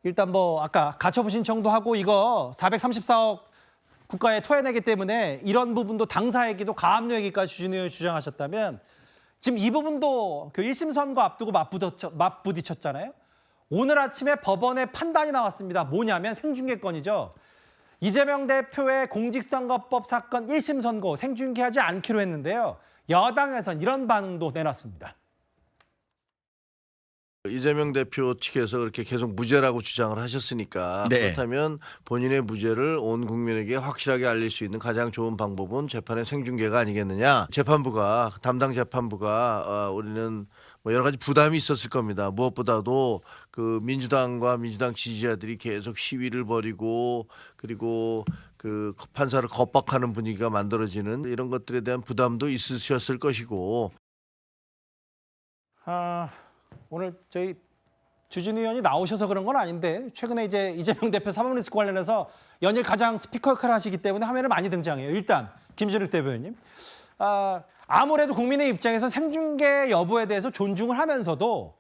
일단 뭐 아까 가처분 신청도 하고 이거 434억 국가에 토해내기 때문에 이런 부분도 당사에게도 가압류이기까지 주진우 의원이 주장하셨다면 지금 이 부분도 그 1심 선고 앞두고 맞부딪혔잖아요. 오늘 아침에 법원의 판단이 나왔습니다. 뭐냐면 생중계건이죠. 이재명 대표의 공직선거법 사건 1심 선고 생중계하지 않기로 했는데요. 여당에선 이런 반응도 내놨습니다. 이재명 대표 측에서 그렇게 계속 무죄라고 주장을 하셨으니까 네. 그렇다면 본인의 무죄를 온 국민에게 확실하게 알릴 수 있는 가장 좋은 방법은 재판의 생중계가 아니겠느냐. 재판부가 담당 재판부가 우리는 뭐 여러 가지 부담이 있었을 겁니다. 무엇보다도 그 민주당과 민주당 지지자들이 계속 시위를 벌이고 그리고 그 판사를 겁박하는 분위기가 만들어지는 이런 것들에 대한 부담도 있으셨을 것이고. 오늘 저희 주진우 의원이 나오셔서 그런 건 아닌데 최근에 이제 이재명 대표 사법 리스크 관련해서 연일 가장 스피커 역할을 하시기 때문에 화면에 많이 등장해요. 일단 김준욱 대변인. 아무래도 국민의 입장에서 생중계 여부에 대해서 존중을 하면서도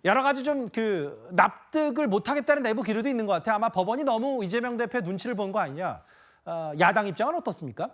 여러 가지 좀 그 납득을 못하겠다는 내부 기류도 있는 것 같아요. 아마 법원이 너무 이재명 대표의 눈치를 본 거 아니냐. 야당 입장은 어떻습니까?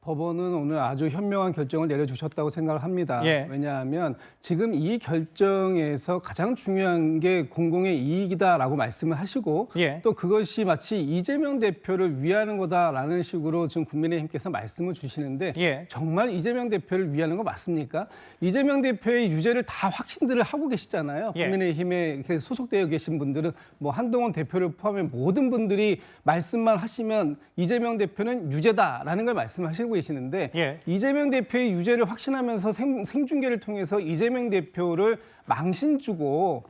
법원은 오늘 아주 현명한 결정을 내려주셨다고 생각을 합니다. 예. 왜냐하면 지금 이 결정에서 가장 중요한 게 공공의 이익이다라고 말씀을 하시고 예. 또 그것이 마치 이재명 대표를 위하는 거다라는 식으로 지금 국민의힘께서 말씀을 주시는데 예. 정말 이재명 대표를 위하는 거 맞습니까? 이재명 대표의 유죄를 다 확신들을 하고 계시잖아요. 예. 국민의힘에 소속되어 계신 분들은 뭐 한동훈 대표를 포함해 모든 분들이 말씀만 하시면 이재명 대표는 유죄다라는 걸 말씀하시고 계시는데 예. 이재명 대표의 유죄를 확신하면서 생중계를 통해서 이재명 대표를 망신 주고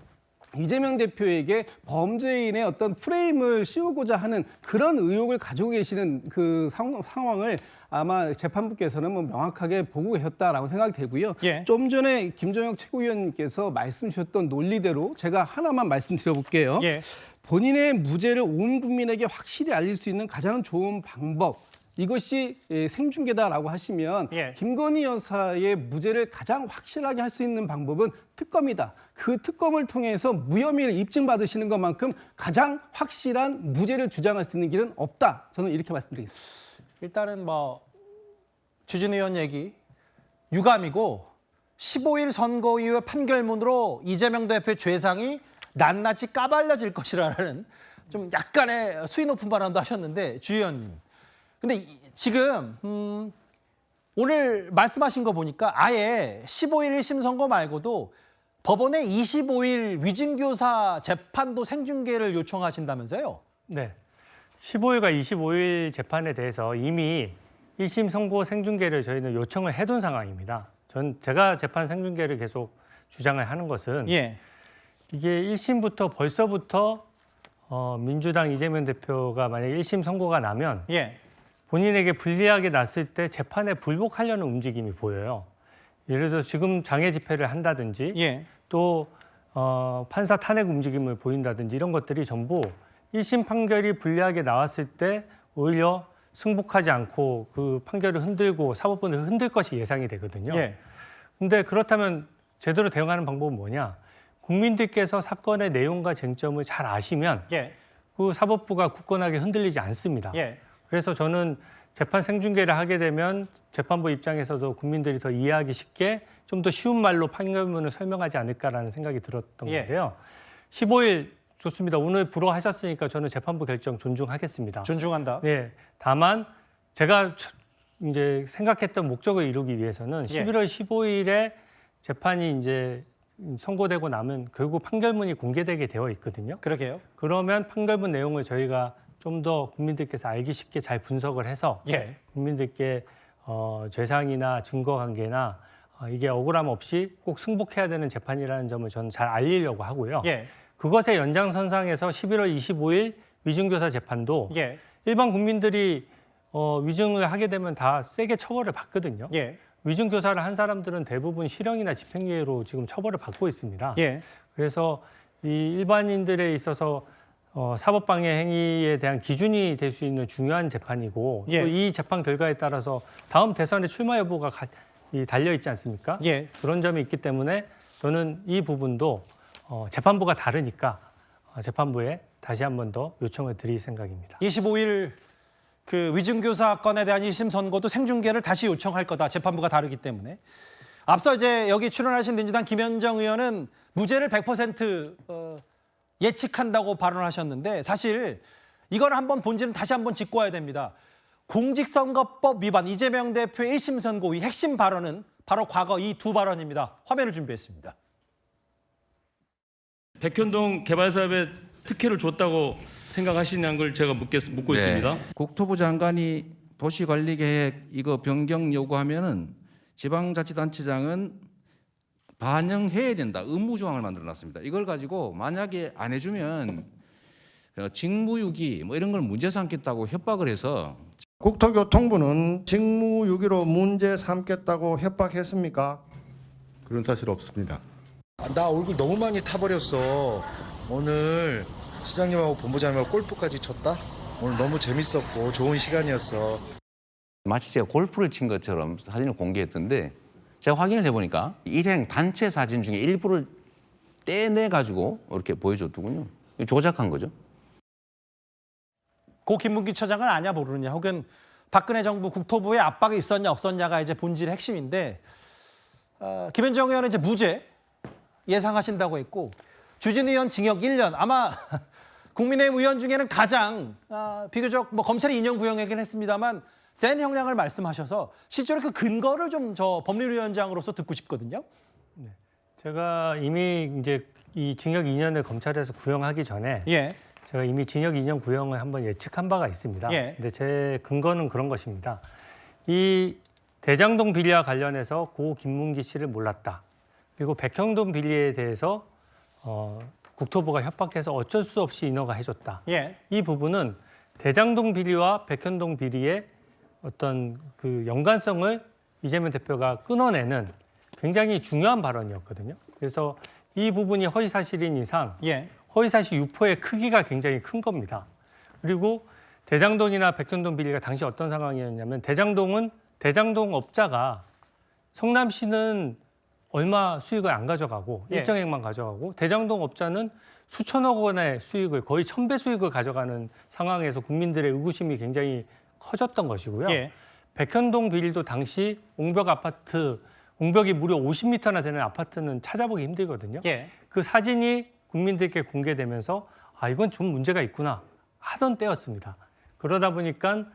이재명 대표에게 범죄인의 어떤 프레임을 씌우고자 하는 그런 의혹을 가지고 계시는 그 상황을 아마 재판부께서는 뭐 명확하게 보고 계셨다라고 생각이 되고요. 예. 좀 전에 김종혁 최고위원님께서 말씀 주셨던 논리대로 제가 하나만 말씀드려볼게요. 예. 본인의 무죄를 온 국민에게 확실히 알릴 수 있는 가장 좋은 방법, 이것이 생중계다라고 하시면 예. 김건희 여사의 무죄를 가장 확실하게 할 수 있는 방법은 특검이다. 그 특검을 통해서 무혐의를 입증받으시는 것만큼 가장 확실한 무죄를 주장할 수 있는 길은 없다. 저는 이렇게 말씀드리겠습니다. 일단은 뭐 주진우 의원 얘기 유감이고 15일 선거 이후의 판결문으로 이재명 대표의 죄상이 낱낱이 까발려질 것이라는 좀 약간의 수위 높은 발언도 하셨는데 주 의원님. 근데 지금 오늘 말씀하신 거 보니까 아예 15일 1심 선거 말고도 법원에 25일 위증교사 재판도 생중계를 요청하신다면서요? 네. 15일과 25일 재판에 대해서 이미 1심 선고 생중계를 저희는 요청을 해둔 상황입니다. 제가 재판 생중계를 계속 주장을 하는 것은 예. 이게 1심부터 벌써부터 민주당 이재명 대표가 만약에 1심 선고가 나면 예. 본인에게 불리하게 났을 때 재판에 불복하려는 움직임이 보여요. 예를 들어서 지금 장애 집회를 한다든지 예. 또 판사 탄핵 움직임을 보인다든지 이런 것들이 전부 1심 판결이 불리하게 나왔을 때 오히려 승복하지 않고 그 판결을 흔들고 사법부를 흔들 것이 예상이 되거든요. 예. 근데 그렇다면 제대로 대응하는 방법은 뭐냐? 국민들께서 사건의 내용과 쟁점을 잘 아시면 예. 그 사법부가 굳건하게 흔들리지 않습니다. 예. 그래서 저는 재판 생중계를 하게 되면 재판부 입장에서도 국민들이 더 이해하기 쉽게 좀 더 쉬운 말로 판결문을 설명하지 않을까라는 생각이 들었던 예. 건데요. 15일 좋습니다. 오늘 불허하셨으니까 저는 재판부 결정 존중하겠습니다. 존중한다. 네. 다만 제가 이제 생각했던 목적을 이루기 위해서는 예. 11월 15일에 재판이 이제 선고되고 나면 결국 판결문이 공개되게 되어 있거든요. 그러게요. 그러면 판결문 내용을 저희가 좀 더 국민들께서 알기 쉽게 잘 분석을 해서 예. 국민들께 죄상이나 증거관계나 이게 억울함 없이 꼭 승복해야 되는 재판이라는 점을 저는 잘 알리려고 하고요. 예. 그것의 연장선상에서 11월 25일 위증교사 재판도 예. 일반 국민들이 위증을 하게 되면 다 세게 처벌을 받거든요. 예. 위증교사를 한 사람들은 대부분 실형이나 집행유예로 지금 처벌을 받고 있습니다. 예. 그래서 이 일반인들에 있어서 사법방해 행위에 대한 기준이 될 수 있는 중요한 재판이고 예. 또 이 재판 결과에 따라서 다음 대선의 출마 여부가 달려 있지 않습니까? 예. 그런 점이 있기 때문에 저는 이 부분도 재판부가 다르니까 재판부에 다시 한 번 더 요청을 드릴 생각입니다. 25일 그 위증교사 건에 대한 1심 선고도 생중계를 다시 요청할 거다. 재판부가 다르기 때문에. 앞서 이제 여기 출연하신 민주당 김현정 의원은 무죄를 100% 예측한다고 발언을 하셨는데 사실 이걸 한번 본질은 다시 한번 짚고 와야 됩니다. 공직선거법 위반 이재명 대표의 1심 선고 이 핵심 발언은 바로 과거 이 두 발언입니다. 화면을 준비했습니다. 백현동 개발사업에 특혜를 줬다고 생각하시냐는 걸 제가 묻고 있습니다. 국토부 장관이 도시관리계획 이거 변경 요구하면은 지방자치단체장은 반영해야 된다. 의무 조항을 만들어놨습니다. 이걸 가지고 만약에 안 해주면 직무유기 뭐 이런 걸 문제 삼겠다고 협박을 해서 국토교통부는 직무유기로 문제 삼겠다고 협박했습니까? 그런 사실 없습니다. 나 얼굴 너무 많이 타버렸어. 오늘 시장님하고 본부장님하고 골프까지 쳤다? 오늘 너무 재밌었고 좋은 시간이었어. 마치 제가 골프를 친 것처럼 사진을 공개했던데 제가 확인을 해보니까 일행 단체 사진 중에 일부를 떼내 가지고 이렇게 보여줬더군요. 조작한 거죠. 고 김문기 처장을 아냐 모르느냐 혹은 박근혜 정부 국토부에 압박이 있었냐 없었냐가 이제 본질의 핵심인데 김현정 의원은 이제 무죄 예상하신다고 했고 주진우 의원 징역 1년 아마 국민의힘 의원 중에는 가장 비교적 뭐 검찰이 인용 구형하긴 했습니다만 센 형량을 말씀하셔서 실제로 그 근거를 좀 저 법률위원장으로서 듣고 싶거든요. 제가 이미 이제 이 징역 2년을 검찰에서 구형하기 전에 예. 제가 이미 징역 2년 구형을 한번 예측한 바가 있습니다. 예. 근데 제 근거는 그런 것입니다. 이 대장동 비리와 관련해서 고 김문기 씨를 몰랐다. 그리고 백현동 비리에 대해서 국토부가 협박해서 어쩔 수 없이 인허가 해줬다. 예. 이 부분은 대장동 비리와 백현동 비리의 어떤 그 연관성을 이재명 대표가 끊어내는 굉장히 중요한 발언이었거든요. 그래서 이 부분이 허위사실인 이상 예. 허위사실 유포의 크기가 굉장히 큰 겁니다. 그리고 대장동이나 백현동 비리가 당시 어떤 상황이었냐면 대장동 업자가 성남시는 얼마 수익을 안 가져가고 예. 일정액만 가져가고 대장동 업자는 수천억 원의 수익을 거의 1000배 수익을 가져가는 상황에서 국민들의 의구심이 굉장히 커졌던 것이고요. 예. 백현동 비리도 당시 옹벽이 무려 50m나 되는 아파트는 찾아보기 힘들거든요. 예. 그 사진이 국민들께 공개되면서 이건 좀 문제가 있구나 하던 때였습니다. 그러다 보니까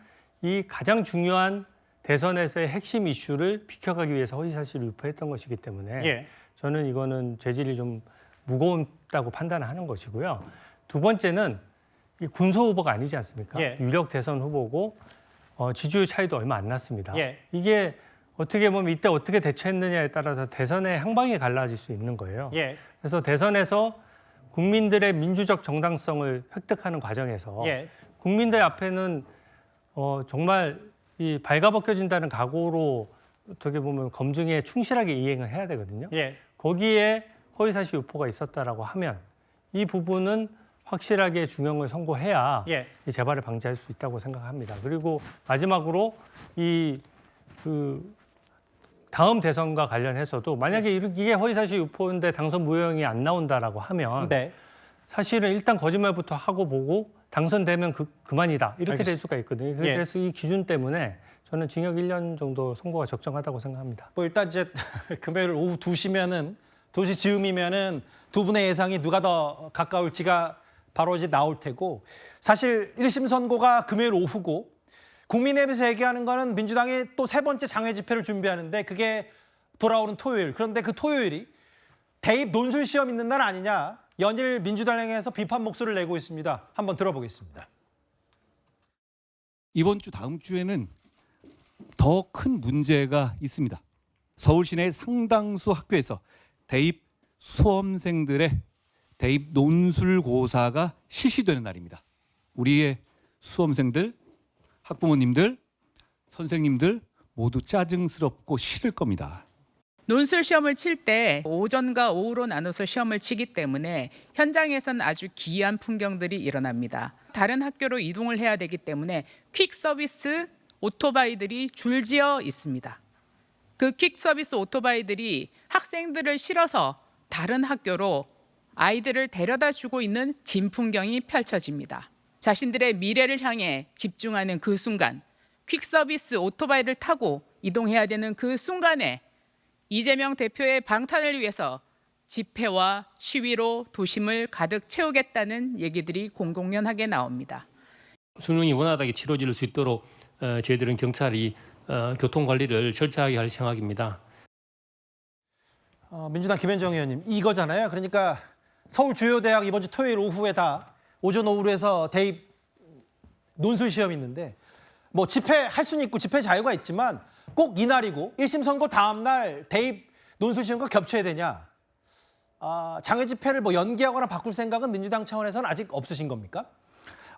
이 가장 중요한 대선에서의 핵심 이슈를 비켜가기 위해서 허위사실을 유포했던 것이기 때문에 예. 저는 이거는 죄질이 좀 무거웠다고 판단하는 것이고요. 두 번째는 이 군소 후보가 아니지 않습니까? 예. 유력 대선 후보고 지지율 차이도 얼마 안 났습니다. 예. 이게 어떻게 보면 이때 어떻게 대처했느냐에 따라서 대선의 향방이 갈라질 수 있는 거예요. 예. 그래서 대선에서 국민들의 민주적 정당성을 획득하는 과정에서 예. 국민들 앞에는 정말 이 발가벗겨진다는 각오로 어떻게 보면 검증에 충실하게 이행을 해야 되거든요. 예. 거기에 허위사실 유포가 있었다라고 하면 이 부분은 확실하게 중형을 선고해야 예. 이 재발을 방지할 수 있다고 생각합니다. 그리고 마지막으로 다음 대선과 관련해서도 만약에 이게 허위사실 유포인데 당선 무효형이 안 나온다라고 하면 네. 사실은 일단 거짓말부터 하고 보고 당선되면 그만이다 이렇게 알겠습니다. 될 수가 있거든요. 예. 그래서 이 기준 때문에 저는 징역 1년 정도 선고가 적정하다고 생각합니다. 뭐 일단 이제 금요일 오후 2시면은 2시 즈음이면은 두 분의 예상이 누가 더 가까울지가 바로 이제 나올 테고 사실 1심 선고가 금요일 오후고 국민의힘에서 얘기하는 거는 민주당이 또 세 번째 장외 집회를 준비하는데 그게 돌아오는 토요일. 그런데 그 토요일이 대입 논술 시험 있는 날 아니냐. 연일 민주당에서 비판 목소리를 내고 있습니다. 한번 들어보겠습니다. 이번 주 다음 주에는 더 큰 문제가 있습니다. 서울 시내 상당수 학교에서 대입 수험생들의 대입 논술고사가 실시되는 날입니다. 우리의 수험생들, 학부모님들, 선생님들 모두 짜증스럽고 싫을 겁니다. 논술 시험을 칠 때 오전과 오후로 나눠서 시험을 치기 때문에 현장에선 아주 기이한 풍경들이 일어납니다. 다른 학교로 이동을 해야 되기 때문에 퀵 서비스 오토바이들이 줄지어 있습니다. 그 퀵 서비스 오토바이들이 학생들을 실어서 다른 학교로 아이들을 데려다 주고 있는 진풍경이 펼쳐집니다. 자신들의 미래를 향해 집중하는 그 순간, 퀵서비스 오토바이를 타고 이동해야 되는 그 순간에 이재명 대표의 방탄을 위해서 집회와 시위로 도심을 가득 채우겠다는 얘기들이 공공연하게 나옵니다. 수능이 원활하게 치러질 수 있도록 저희들은 경찰이 교통 관리를 철저하게 할 생각입니다. 민주당 김현정 의원님 이거잖아요. 그러니까 서울 주요 대학 이번 주 토요일 오후에 다 오전 오후로 해서 대입 논술 시험이 있는데 뭐 집회할 수는 있고 집회 자유가 있지만 꼭 이날이고 1심 선고 다음 날 대입 논술 시험과 겹쳐야 되냐? 장외 집회를 뭐 연기하거나 바꿀 생각은 민주당 차원에서는 아직 없으신 겁니까?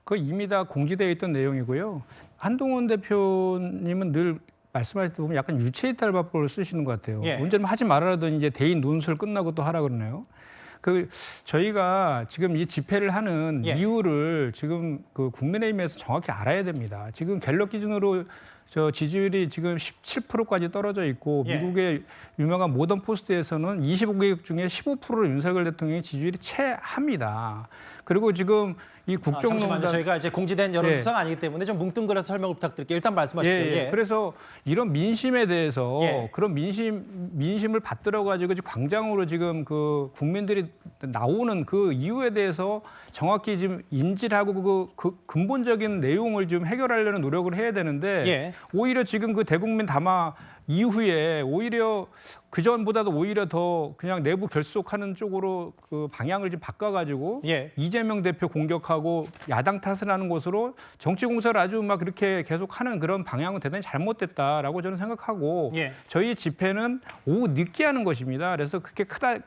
그 이미 다 공지되어 있던 내용이고요. 한동훈 대표님은 늘 말씀하실 때 보면 약간 유체이탈법을 쓰시는 것 같아요. 예. 문제는 하지 말아라더니 이제 대인 논술 끝나고 또 하라 그러네요. 저희가 지금 이 집회를 하는 예. 이유를 지금 그 국민의힘에서 정확히 알아야 됩니다. 지금 갤럽 기준으로 지지율이 지금 17%까지 떨어져 있고 예. 미국의 유명한 모던 포스트에서는 25개국 중에 15%를 윤석열 대통령의 지지율이 채합니다. 그리고 지금 이 잠시만요. 국정농단 저희가 이제 공지된 여론조사가 아니기 때문에 좀 뭉뚱그려서 설명을 부탁드릴게요. 일단 말씀하시죠. 예. 그래서 이런 민심에 대해서 예. 그런 민심을 받들어 가지고 광장으로 지금 그 국민들이 나오는 그 이유에 대해서 정확히 지금 인지를 하고 그 근본적인 내용을 좀 해결하려는 노력을 해야 되는데 예. 오히려 지금 그 대국민 담화 이후에 오히려 그 전보다도 오히려 더 그냥 내부 결속하는 쪽으로 그 방향을 좀 바꿔가지고 예. 이재명 대표 공격하고 야당 탓을 하는 것으로 정치 공세를 아주 막 그렇게 계속하는 그런 방향은 대단히 잘못됐다라고 저는 생각하고 예. 저희 집회는 오후 늦게 하는 것입니다. 그래서 그렇게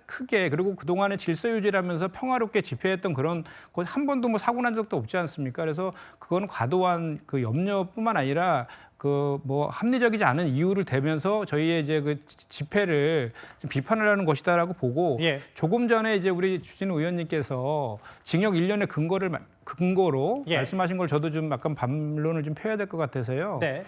크게 그리고 그동안에 질서 유지를 하면서 평화롭게 집회했던 그런 것 한 번도 뭐 사고 난 적도 없지 않습니까? 그래서 그거는 과도한 그 염려뿐만 아니라 그 뭐 합리적이지 않은 이유를 대면서 저희의 이제 그 집회를 좀 비판을 하는 것이다라고 보고 예. 조금 전에 이제 우리 주진우 의원님께서 징역 1년의 근거로 예. 말씀하신 걸 저도 좀 약간 반론을 좀 펴야 될 것 같아서요. 네.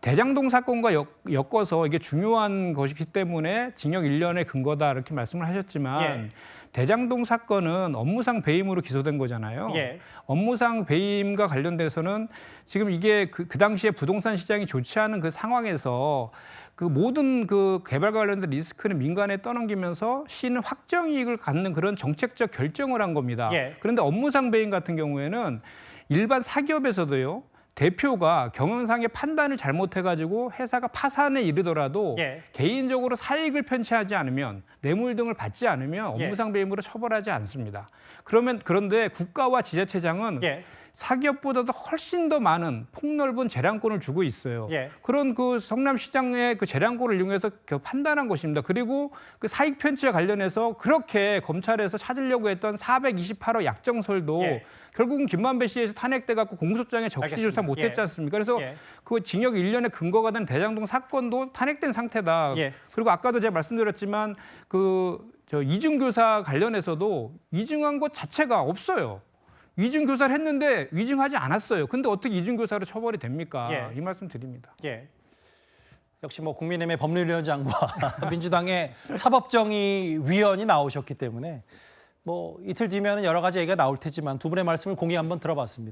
대장동 사건과 엮어서 이게 중요한 것이기 때문에 징역 1년의 근거다 이렇게 말씀을 하셨지만 예. 대장동 사건은 업무상 배임으로 기소된 거잖아요. 예. 업무상 배임과 관련돼서는 지금 이게 그 당시에 부동산 시장이 좋지 않은 그 상황에서 그 모든 그 개발과 관련된 리스크는 민간에 떠넘기면서 시는 확정이익을 갖는 그런 정책적 결정을 한 겁니다. 예. 그런데 업무상 배임 같은 경우에는 일반 사기업에서도요. 대표가 경영상의 판단을 잘못해가지고 회사가 파산에 이르더라도 예. 개인적으로 사익을 편취하지 않으면 뇌물 등을 받지 않으면 예. 업무상 배임으로 처벌하지 않습니다. 그런데 국가와 지자체장은 예. 사기업보다도 훨씬 더 많은 폭넓은 재량권을 주고 있어요. 예. 그런 그 성남시장의 그 재량권을 이용해서 판단한 것입니다. 그리고 그 사익 편취와 관련해서 그렇게 검찰에서 찾으려고 했던 428억 약정설도 예. 결국은 김만배 씨에서 탄핵돼 갖고 공소장에 적시 조사 알겠습니다. 못했지 예. 않습니까? 그래서 예. 그 징역 1년의 근거가 된 대장동 사건도 탄핵된 상태다. 예. 그리고 아까도 제가 말씀드렸지만 이중교사 관련해서도 이중한 것 자체가 없어요. 이중교사를 했는데 위증하지 않았어요. 근데 어떻게 이중교사로 처벌이 됩니까? 예. 이 말씀 드립니다. 예. 역시 뭐 국민의힘의 법률위원장과 민주당의 사법정의위원이 나오셨기 때문에 뭐 이틀 뒤면은 여러 가지 얘기가 나올 테지만 두 분의 말씀을 공의 한번 들어봤습니다.